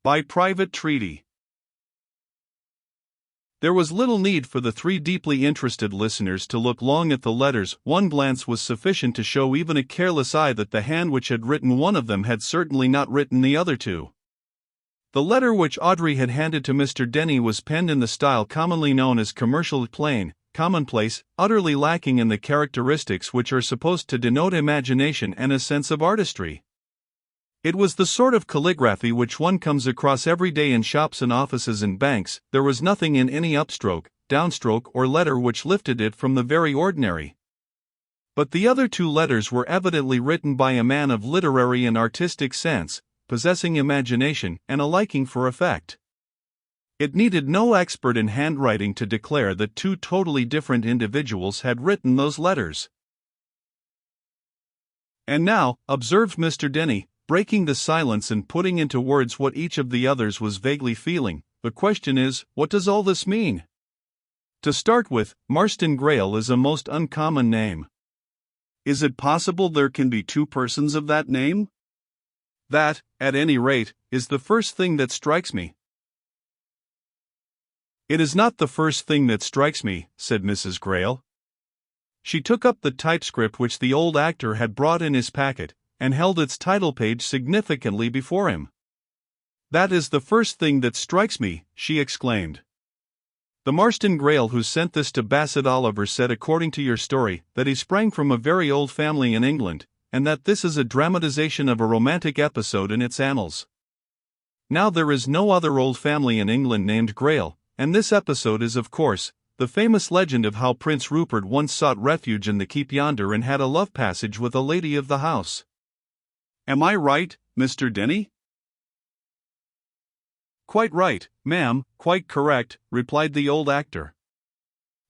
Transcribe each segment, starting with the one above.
By private treaty. There was little need for the three deeply interested listeners to look long at the letters. One glance was sufficient to show even a careless eye that the hand which had written one of them had certainly not written the other two. The letter which Audrey had handed to Mr. Denny was penned in the style commonly known as commercial, plain, commonplace, utterly lacking in the characteristics which are supposed to denote imagination and a sense of artistry. It was the sort of calligraphy which one comes across every day in shops and offices and banks. There was nothing in any upstroke, downstroke, or letter which lifted it from the very ordinary. But the other two letters were evidently written by a man of literary and artistic sense, possessing imagination and a liking for effect. It needed no expert in handwriting to declare that two totally different individuals had written those letters. "And now," observed Mr. Denny, breaking the silence and putting into words what each of the others was vaguely feeling, "the question is, what does all this mean? To start with, Marston Greyle is a most uncommon name. Is it possible there can be two persons of that name? That, at any rate, is the first thing that strikes me." "It is not the first thing that strikes me," said Mrs. Greyle. She took up the typescript which the old actor had brought in his packet, and held its title page significantly before him. "That is the first thing that strikes me," she exclaimed. "The Marston Greyle who sent this to Bassett Oliver said, according to your story, that he sprang from a very old family in England, and that this is a dramatization of a romantic episode in its annals. Now there is no other old family in England named Greyle, and this episode is, of course, the famous legend of how Prince Rupert once sought refuge in the keep yonder and had a love passage with a lady of the house. Am I right, Mr. Denny?" "Quite right, ma'am, quite correct," replied the old actor.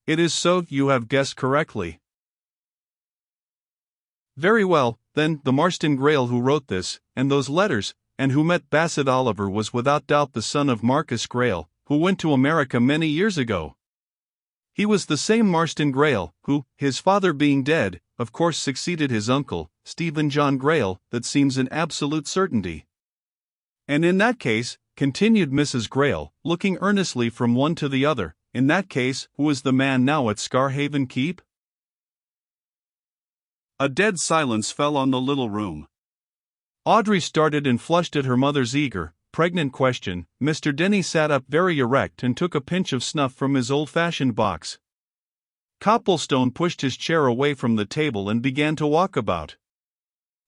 "It is so, you have guessed correctly." "Very well, then, the Marston Greyle who wrote this, and those letters, and who met Bassett Oliver was without doubt the son of Marcus Greyle, who went to America many years ago. He was the same Marston Greyle, who, his father being dead, of course succeeded his uncle, Stephen John Greyle. That seems an absolute certainty." "And in that case," continued Mrs. Greyle, looking earnestly from one to the other, "in that case, who is the man now at Scarhaven Keep?" A dead silence fell on the little room. Audrey started and flushed at her mother's eager, pregnant question. Mr. Denny sat up very erect and took a pinch of snuff from his old-fashioned box. Copplestone pushed his chair away from the table and began to walk about.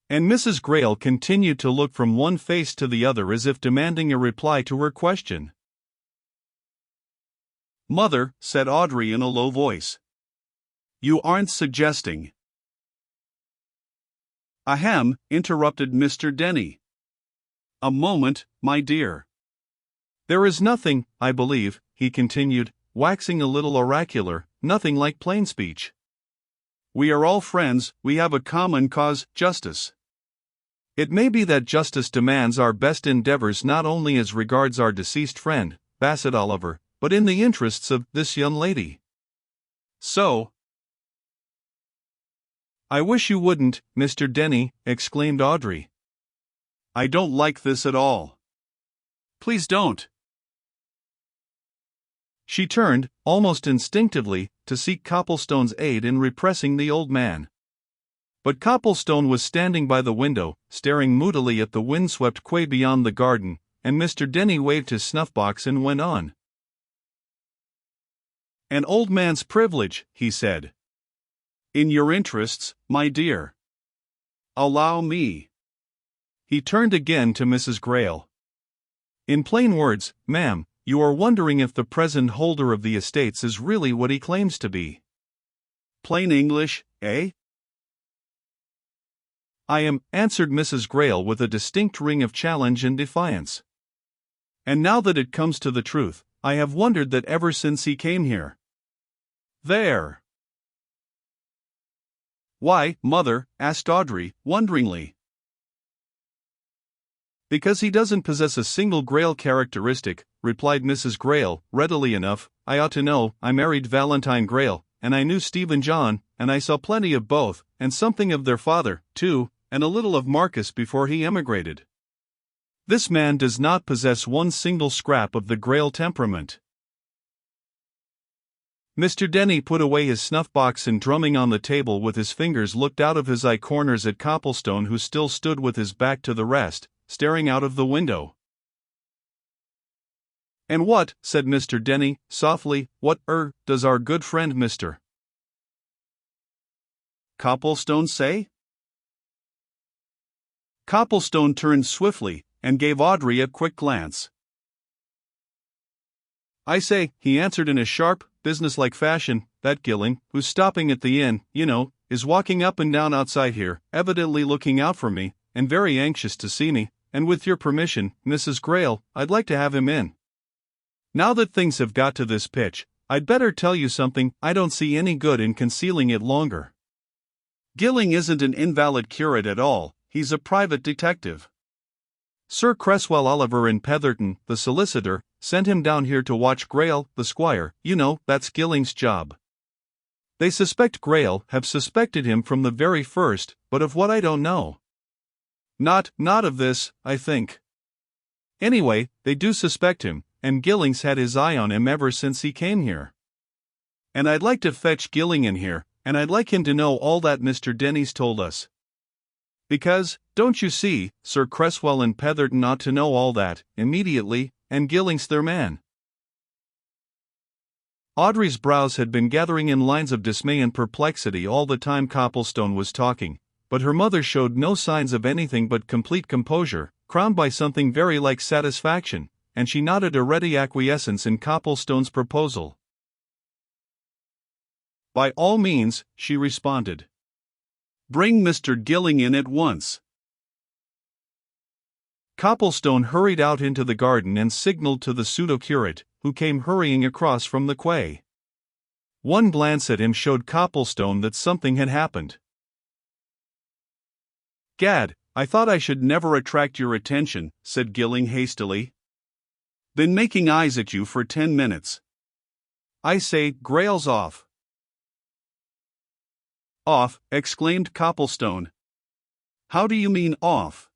And Mrs. Greyle continued to look from one face to the other as if demanding a reply to her question. "Mother," said Audrey in a low voice, "you aren't suggesting—" "Ahem," interrupted Mr. Denny. "A moment, my dear. There is nothing, I believe," he continued, waxing a little oracular, "nothing like plain speech. We are all friends, we have a common cause, justice. It may be that justice demands our best endeavors not only as regards our deceased friend, Bassett Oliver, but in the interests of this young lady. So—" "I wish you wouldn't, Mr. Denny," exclaimed Audrey. "I don't like this at all. Please don't." She turned, almost instinctively, to seek Copplestone's aid in repressing the old man. But Copplestone was standing by the window, staring moodily at the windswept quay beyond the garden, and Mr. Denny waved his snuff-box and went on. "An old man's privilege," he said. "In your interests, my dear. Allow me." He turned again to Mrs. Greyle. "In plain words, ma'am, you are wondering if the present holder of the estates is really what he claims to be. Plain English, eh?" "I am," answered Mrs. Greyle with a distinct ring of challenge and defiance. "And now that it comes to the truth, I have wondered that ever since he came here." "There." "Why, mother?" asked Audrey, wonderingly. "Because he doesn't possess a single Greyle characteristic," replied Mrs. Greyle, readily enough. "I ought to know, I married Valentine Greyle, and I knew Stephen John, and I saw plenty of both, and something of their father, too, and a little of Marcus before he emigrated. This man does not possess one single scrap of the Grail temperament. Mr. Denny put away his snuff-box and, drumming on the table with his fingers, looked out of his eye corners at Copplestone, who still stood with his back to the rest, staring out of the window. "And what," said Mr. Denny, softly, "what, does our good friend Mr. Copplestone say?" Copplestone turned swiftly, and gave Audrey a quick glance. "I say," he answered in a sharp, businesslike fashion, "that Gilling, who's stopping at the inn, is walking up and down outside here, evidently looking out for me, and very anxious to see me, and with your permission, Mrs. Grail, I'd like to have him in. Now that things have got to this pitch, I'd better tell you something. I don't see any good in concealing it longer. Gilling isn't an invalid curate at all, he's a private detective. Sir Cresswell Oliver and Petherton, the solicitor, sent him down here to watch Grail, the squire. That's Gilling's job. They suspect Grail, have suspected him from the very first, but of what I don't know. Not of this, I think. Anyway, they do suspect him, and Gilling's had his eye on him ever since he came here. And I'd like to fetch Gilling in here, and I'd like him to know all that Mr. Denny's told us. Because, don't you see, Sir Cresswell and Petherton ought to know all that, immediately, and Gilling's their man." Audrey's brows had been gathering in lines of dismay and perplexity all the time Copplestone was talking, but her mother showed no signs of anything but complete composure, crowned by something very like satisfaction, and she nodded a ready acquiescence in Copplestone's proposal. "By all means," she responded. "Bring Mr. Gilling in at once." Copplestone hurried out into the garden and signaled to the pseudo-curate, who came hurrying across from the quay. One glance at him showed Copplestone that something had happened. "Gad, I thought I should never attract your attention," said Gilling hastily. "Been making eyes at you for 10 minutes. I say, Grail's off." "Off?" exclaimed Copplestone. "How do you mean off?"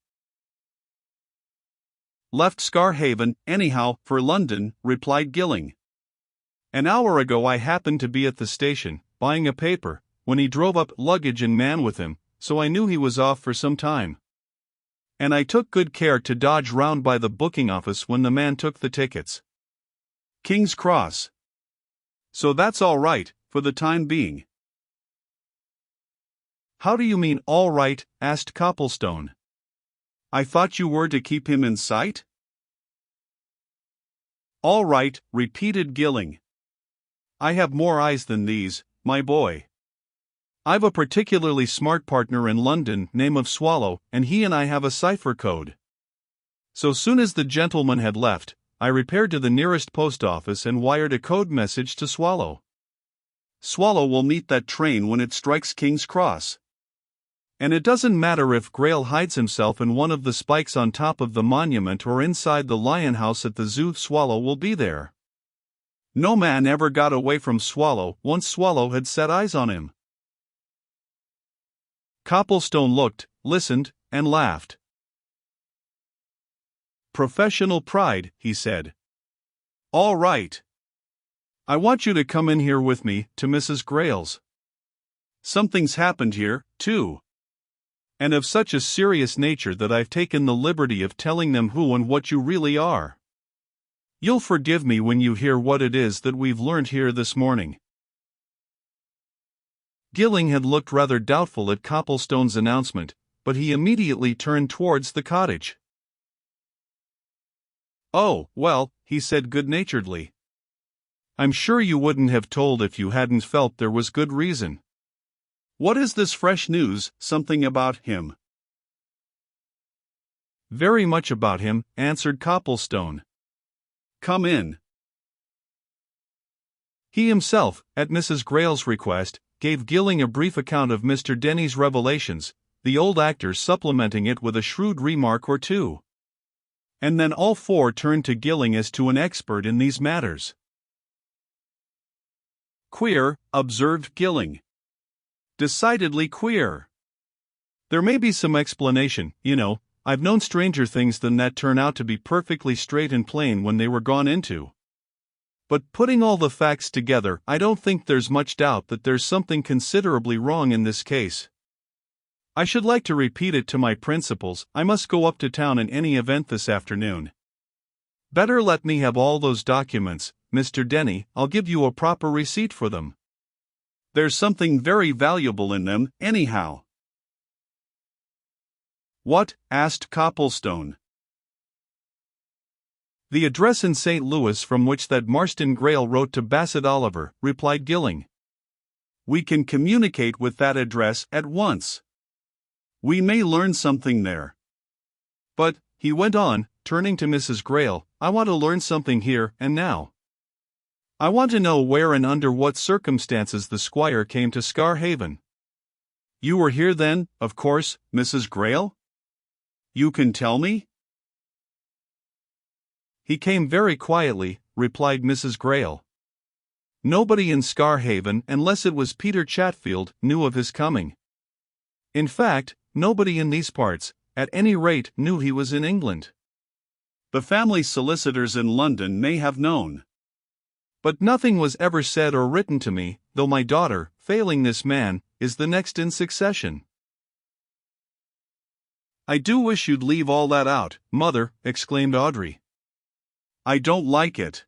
"Left Scarhaven, anyhow, for London," replied Gilling. "An hour ago I happened to be at the station, buying a paper, when he drove up, luggage and man with him, so I knew he was off for some time. And I took good care to dodge round by the booking office when the man took the tickets. King's Cross. So that's all right, for the time being." "How do you mean, all right?" asked Copplestone. "I thought you were to keep him in sight?" "All right," repeated Gilling. "I have more eyes than these, my boy. I've a particularly smart partner in London, name of Swallow, and he and I have a cipher code. So soon as the gentleman had left, I repaired to the nearest post office and wired a code message to Swallow. Swallow will meet that train when it strikes King's Cross. And it doesn't matter if Grail hides himself in one of the spikes on top of the monument or inside the lion house at the zoo, Swallow will be there. No man ever got away from Swallow once Swallow had set eyes on him." Copplestone looked, listened, and laughed. "Professional pride," he said. "All right. I want you to come in here with me, to Mrs. Grail's. Something's happened here, too. And of such a serious nature that I've taken the liberty of telling them who and what you really are. You'll forgive me when you hear what it is that we've learned here this morning." Gilling had looked rather doubtful at Copplestone's announcement, but he immediately turned towards the cottage. "Oh, well," he said good-naturedly. "I'm sure you wouldn't have told if you hadn't felt there was good reason. What is this fresh news, something about him?" "Very much about him," answered Copplestone. "Come in." He himself, at Mrs. Grail's request, gave Gilling a brief account of Mr. Denny's revelations, the old actor supplementing it with a shrewd remark or two. And then all four turned to Gilling as to an expert in these matters. "Queer," observed Gilling. "Decidedly queer. There may be some explanation, I've known stranger things than that turn out to be perfectly straight and plain when they were gone into. But putting all the facts together, I don't think there's much doubt that there's something considerably wrong in this case. I should like to repeat it to my principals. I must go up to town in any event this afternoon. Better let me have all those documents, Mr. Denny. I'll give you a proper receipt for them. There's something very valuable in them, anyhow. What? Asked Copplestone. The address in St. Louis from which that Marston Greyle wrote to Bassett Oliver, replied Gilling. We can communicate with that address at once. We may learn something there. But, he went on, turning to Mrs. Greyle, I want to learn something here and now. I want to know where and under what circumstances the squire came to Scarhaven. You were here then, of course, Mrs. Greyle? You can tell me? He came very quietly, replied Mrs. Greyle. Nobody in Scarhaven, unless it was Peter Chatfield, knew of his coming. In fact, nobody in these parts, at any rate, knew he was in England. The family solicitors in London may have known. But nothing was ever said or written to me, though my daughter, failing this man, is the next in succession. I do wish you'd leave all that out, Mother, exclaimed Audrey. I don't like it.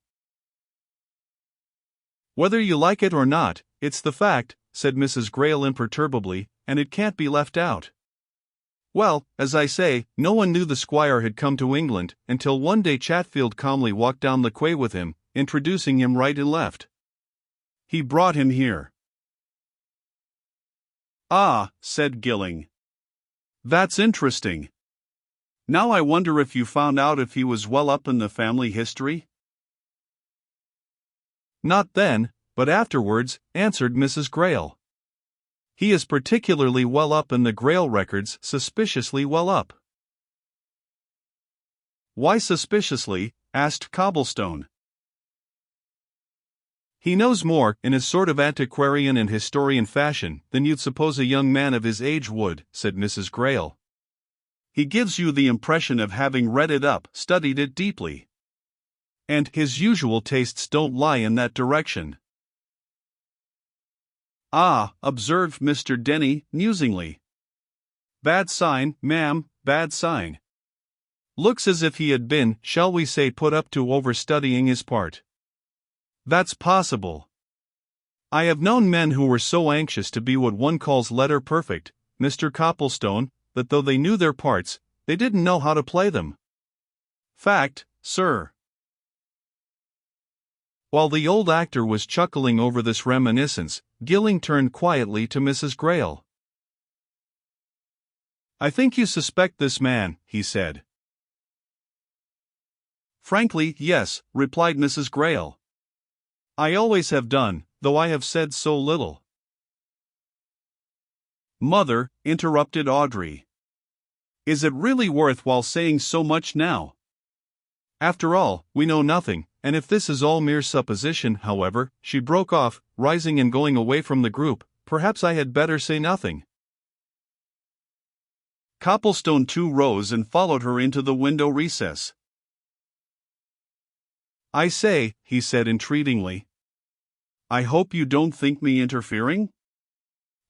Whether you like it or not, it's the fact, said Mrs. Greyle imperturbably, and it can't be left out. Well, as I say, no one knew the squire had come to England, until one day Chatfield calmly walked down the quay with him, introducing him right and left. He brought him here. Ah, said Gilling. That's interesting. Now I wonder if you found out if he was well up in the family history? Not then, but afterwards, answered Mrs. Greyle. He is particularly well up in the Greyle records, suspiciously well up. Why suspiciously? Asked Copplestone. He knows more, in his sort of antiquarian and historian fashion, than you'd suppose a young man of his age would, said Mrs. Greyle. He gives you the impression of having read it up, studied it deeply. And his usual tastes don't lie in that direction. Ah, observed Mr. Denny, musingly. Bad sign, ma'am, bad sign. Looks as if he had been, shall we say, put up to overstudying his part. That's possible. I have known men who were so anxious to be what one calls letter perfect, Mr. Copplestone, that though they knew their parts, they didn't know how to play them. Fact, sir. While the old actor was chuckling over this reminiscence, Gilling turned quietly to Mrs. Greyle. I think you suspect this man, he said. Frankly, yes, replied Mrs. Greyle. I always have done, though I have said so little. Mother, interrupted Audrey. Is it really worthwhile saying so much now? After all, we know nothing, and if this is all mere supposition, however, she broke off, rising and going away from the group, perhaps I had better say nothing. Copplestone too rose and followed her into the window recess. I say, he said entreatingly. I hope you don't think me interfering?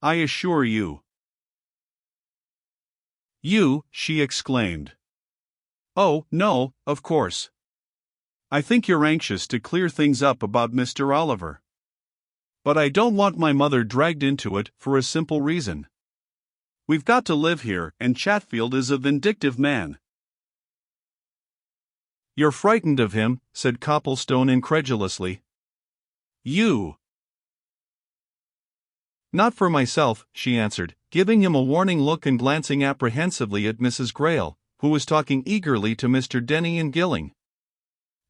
I assure you. You, she exclaimed. Oh, no, of course. I think you're anxious to clear things up about Mr. Oliver. But I don't want my mother dragged into it for a simple reason. We've got to live here, and Chatfield is a vindictive man. You're frightened of him, said Copplestone incredulously. You. Not for myself, she answered, giving him a warning look and glancing apprehensively at Mrs. Greyle, who was talking eagerly to Mr. Denny and Gilling.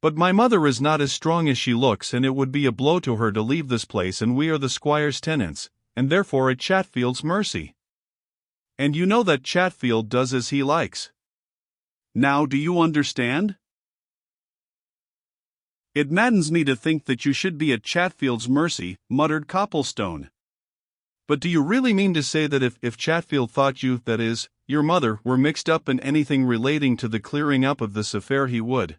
But my mother is not as strong as she looks, and it would be a blow to her to leave this place, and we are the squire's tenants, and therefore at Chatfield's mercy. And you know that Chatfield does as he likes. Now do you understand? It maddens me to think that you should be at Chatfield's mercy, muttered Copplestone. But do you really mean to say that if Chatfield thought you, that is, your mother, were mixed up in anything relating to the clearing up of this affair, he would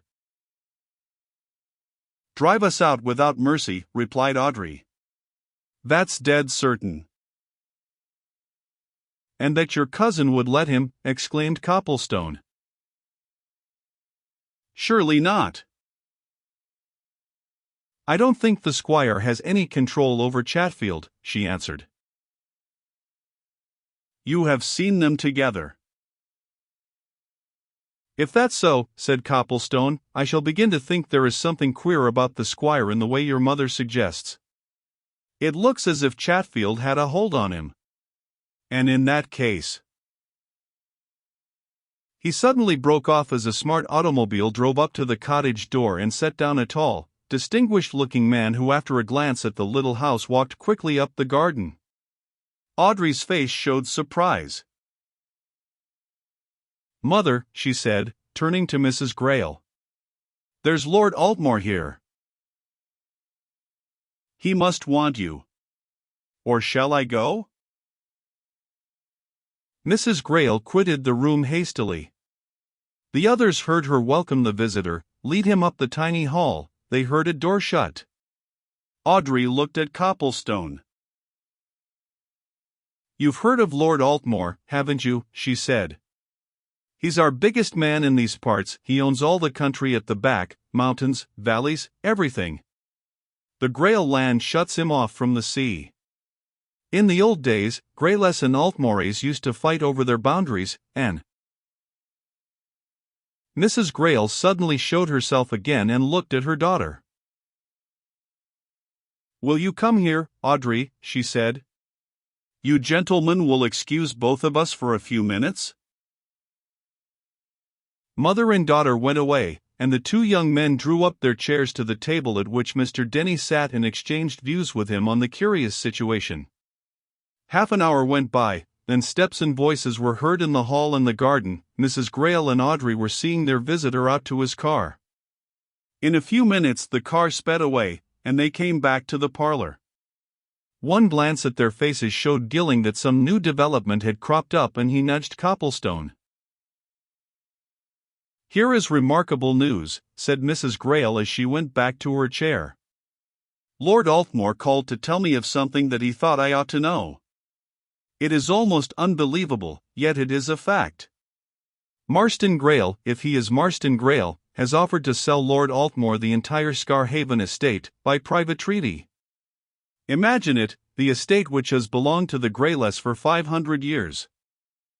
drive us out without mercy," replied Audrey. "That's dead certain." "And that your cousin would let him," exclaimed Copplestone. "Surely not." "I don't think the squire has any control over Chatfield," she answered. "You have seen them together." "If that's so," said Copplestone, "I shall begin to think there is something queer about the squire in the way your mother suggests. It looks as if Chatfield had a hold on him. And in that case—" He suddenly broke off as a smart automobile drove up to the cottage door and set down a tall, distinguished-looking man who, after a glance at the little house, walked quickly up the garden. Audrey's face showed surprise. "Mother," she said, turning to Mrs. Grayle, "there's Lord Altmore here. He must want you. Or shall I go?" Mrs. Grayle quitted the room hastily. The others heard her welcome the visitor, lead him up the tiny hall. They heard a door shut. Audrey looked at Copplestone. "You've heard of Lord Altmore, haven't you?" she said. "He's our biggest man in these parts. He owns all the country at the back, mountains, valleys, everything. The Grayle land shuts him off from the sea. In the old days, Grayless and Altmores used to fight over their boundaries, and—" Mrs. Grayle suddenly showed herself again and looked at her daughter. "Will you come here, Audrey?" she said. "You gentlemen will excuse both of us for a few minutes?" Mother and daughter went away, and the two young men drew up their chairs to the table at which Mr. Denny sat and exchanged views with him on the curious situation. Half an hour went by, then steps and voices were heard in the hall and the garden. Mrs. Grayle and Audrey were seeing their visitor out to his car. In a few minutes the car sped away, and they came back to the parlor. One glance at their faces showed Gilling that some new development had cropped up, and he nudged Copplestone. "Here is remarkable news," said Mrs. Grayle as she went back to her chair. "Lord Altmore called to tell me of something that he thought I ought to know. It is almost unbelievable, yet it is a fact. Marston Grayle, if he is Marston Grayle, has offered to sell Lord Altmore the entire Scarhaven estate, by private treaty. Imagine it, the estate which has belonged to the Grayless for 500 years.